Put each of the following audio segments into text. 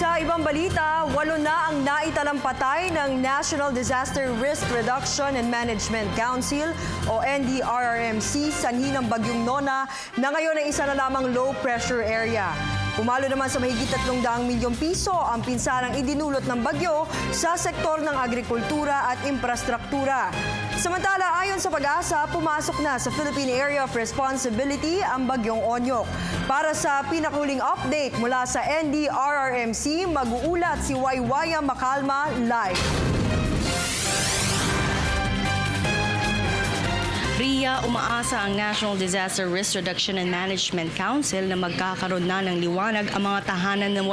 Sa ibang balita, 8 na ang naitalang patay ng National Disaster Risk Reduction and Management Council o NDRRMC sanhi ng Bagyong Nona na ngayon ay isa na lamang low pressure area. Pumalo naman sa mahigit 300 milyong piso ang pinsanang idinulot ng bagyo sa sektor ng agrikultura at infrastruktura. Samantala, ayon sa Pag-asa, pumasok na sa Philippine Area of Responsibility ang Bagyong Onyok. Para sa pinakahuling update mula sa NDRRMC, mag-uulat si Waywaya Makalma live. Ria, umaasa ang National Disaster Risk Reduction and Management Council na magkakaroon na ng liwanag ang mga tahanan na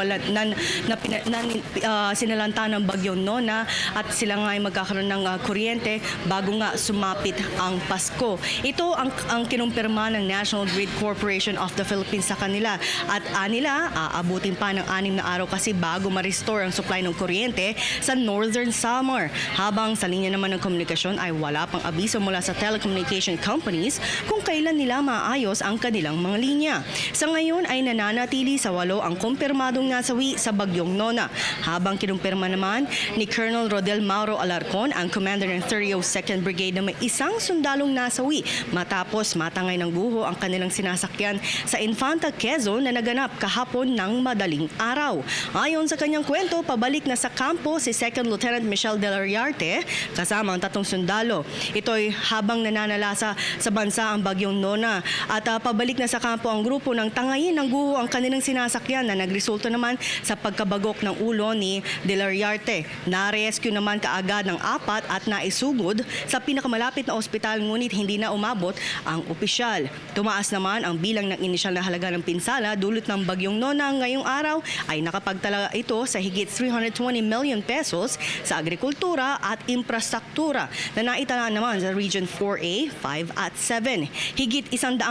sinalanta ng Bagyong Nona at sila nga ay magkakaroon ng kuryente bago nga sumapit ang Pasko. Ito ang kinumpirma ng National Grid Corporation of the Philippines sa kanila at anila aabutin pa ng 6 na araw kasi bago ma-restore ang supply ng kuryente sa Northern Samar. Habang sa linya naman ng komunikasyon ay wala pang abiso mula sa telecommunication companies kung kailan nila maayos ang kanilang mga linya. Sa ngayon ay nananatili sa 8 ang kumpirmadong nasawi sa Bagyong Nona. Habang kinumpirma naman ni Colonel Rodel Mauro Alarcon, ang commander ng 32nd Brigade, na may isang sundalong nasawi matapos matangay ng guho ang kanilang sinasakyan sa Infanta, Quezon na naganap kahapon ng madaling araw. Ayon sa kanyang kwento, pabalik na sa kampo si 2nd Lieutenant Michelle Del Ariarte kasama ang 3 sundalo. Ito'y habang nananala sa bansa ang Bagyong Nona at pabalik na sa kampo ang grupo ng tangayin ng guho ang kanilang sinasakyan na nagresulta naman sa pagkabagok ng ulo ni Del Ariarte. Na-rescue naman kaagad ng 4 at naisugod sa pinakamalapit na ospital ngunit hindi na umabot ang opisyal. Tumaas naman ang bilang ng inisyal na halaga ng pinsala dulot ng Bagyong Nona ngayong araw ay nakapagtala ito sa higit 320 million pesos sa agrikultura at infrastruktura na naitala naman sa Region 4A, 5 at 7. Higit 100,000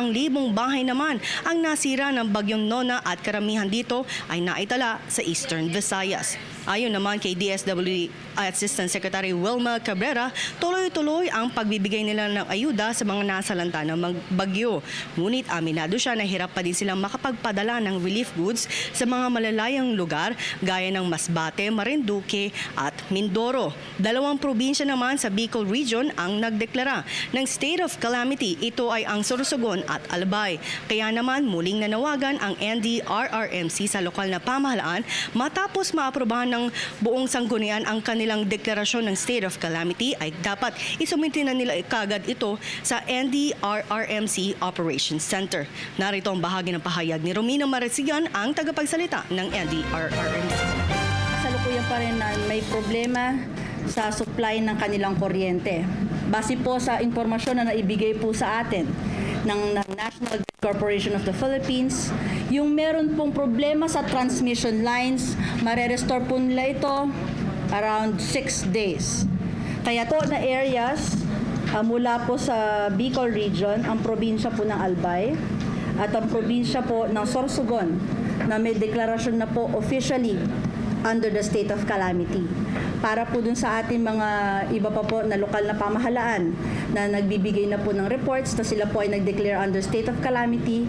bahay naman ang nasira ng Bagyong Nona at karamihan dito ay naitala sa Eastern Visayas. Ayon naman kay DSWD Assistant Secretary Wilma Cabrera, tuloy-tuloy ang pagbibigay nila ng ayuda sa mga nasalanta ng bagyo. Ngunit aminado siya na hirap pa din silang makapagpadala ng relief goods sa mga malalayang lugar gaya ng Masbate, Marinduque at Mindoro. 2 probinsya naman sa Bicol Region ang nagdeklara ng state of calamity. Ito ay ang Sorsogon at Albay. Kaya naman muling nanawagan ang NDRRMC sa lokal na pamahalaan matapos maaprobahan ng buong sanggunian ang kanilang deklarasyon ng state of calamity ay dapat isumite na nila kagad ito sa NDRRMC Operations Center. Narito ang bahagi ng pahayag ni Romina Maresigan, ang tagapagsalita ng NDRRMC. Kasalukuyan pa rin na may problema sa supply ng kanilang kuryente. Base po sa impormasyon na naibigay po sa atin ng National Grid Corporation of the Philippines, yung meron pong problema sa transmission lines, marerestore po nila ito around 6 days. Kaya po na areas mula po sa Bicol Region, ang probinsya po ng Albay at ang probinsya po ng Sorsogon na may deklarasyon na po officially under the state of calamity. Para po dun sa ating mga iba pa po na lokal na pamahalaan na nagbibigay na po ng reports na sila po ay nag-declare under state of calamity,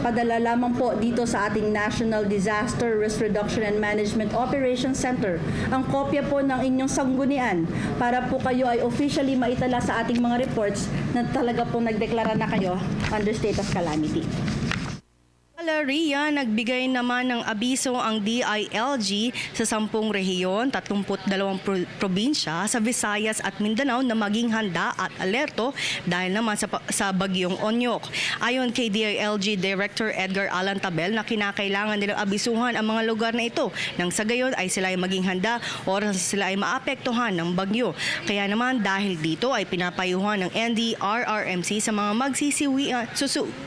padala lamang po dito sa ating National Disaster Risk Reduction and Management Operations Center ang kopya po ng inyong sanggunian para po kayo ay officially maitala sa ating mga reports na talaga po nagdeklara na kayo under state of calamity. Ria, nagbigay naman ng abiso ang DILG sa 10 rehiyon, 32 probinsya sa Visayas at Mindanao na maging handa at alerto dahil naman sa Bagyong Onyok. Ayon kay DILG Director Edgar Alan Tabel na kinakailangan nilang abisuhan ang mga lugar na ito nang sa gayon ay sila ay maging handa o sila ay maapektuhan ng bagyo. Kaya naman dahil dito ay pinapayuhan ng NDRRMC sa mga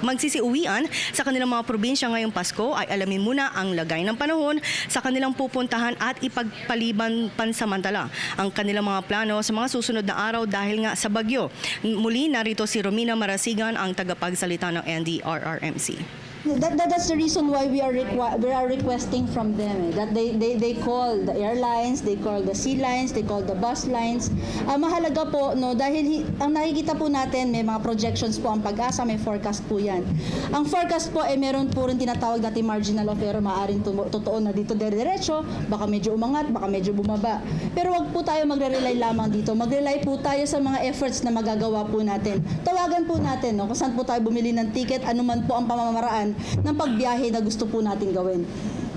magsisiuwian sa kanilang mga probinsya ngayong Pasko ay alamin muna ang lagay ng panahon sa kanilang pupuntahan at ipagpaliban pansamantala ang kanilang mga plano sa mga susunod na araw dahil nga sa bagyo. Muli narito si Romina Marasigan, ang tagapagsalita ng NDRRMC. That's the reason why we are requesting from them that they call the airlines, they call the sea lines, they call the bus lines. Mahalaga po no dahil ang nakikita po natin may mga projections po ang Pag-asa, may forecast po 'yan. Ang forecast po ay meron po rin tinatawag natin marginal of error, maaaring totoo na dito diretso, baka medyo umangat, baka medyo bumaba. Pero wag po tayo magre-rely lamang dito. Mag-rely po tayo sa mga efforts na magagawa po natin. Tawagan po natin no kung saan po tayo bumili ng ticket, anuman po ang pamamaraan ng pagbiyahe na gusto po natin gawin.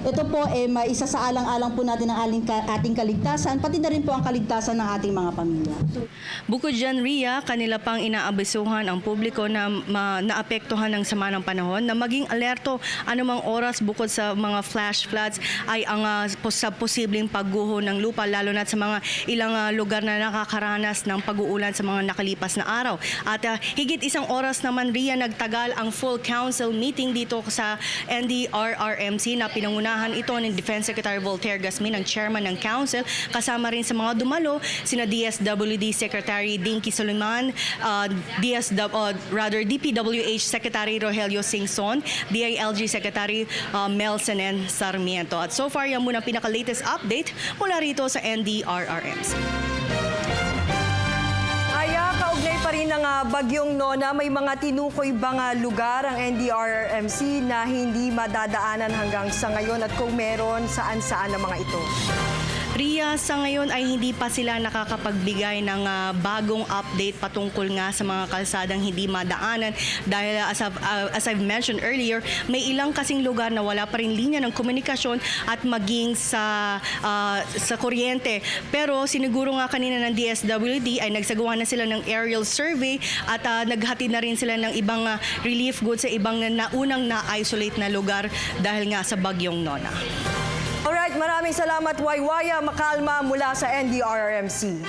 Ito po isa sa alang-alang po natin ang ating kaligtasan, pati na rin po ang kaligtasan ng ating mga pamilya. Bukod dyan, Ria, kanila pang inaabisuhan ang publiko na naapektuhan ng sama ng panahon na maging alerto anumang oras bukod sa mga flash floods ay ang sa posibleng pagguho ng lupa, lalo na sa mga ilang lugar na nakakaranas ng pag-uulan sa mga nakalipas na araw. At higit isang oras naman, Ria, nagtagal ang full council meeting dito sa NDRRMC na pinangunahan ito ni Defense Secretary Voltaire Gasmin, ang chairman ng council, kasama rin sa mga dumalo sina DSWD Secretary Dinky Soliman, DPWH Secretary Rogelio Singson, DILG Secretary Melson N. Sarmiento. At so far, yan muna pinaka-latest update mula rito sa NDRRMC. Kaugnay pa rin ng bagyong Nona, may mga tinukoy bang lugar ang NDRRMC na hindi madadaanan hanggang sa ngayon at kung meron, saan-saan ang mga ito? Ria, sa ngayon ay hindi pa sila nakakapagbigay ng bagong update patungkol nga sa mga kalsadang hindi madaanan dahil as I've mentioned earlier, may ilang kasing lugar na wala pa rin linya ng komunikasyon at maging sa kuryente. Pero siniguro nga kanina ng DSWD ay nagsagawa na sila ng aerial survey at naghatid na rin sila ng ibang relief goods sa ibang naunang na-isolate na lugar dahil nga sa bagyong Nona. Alright, maraming salamat, Waywaya Makalma mula sa NDRRMC.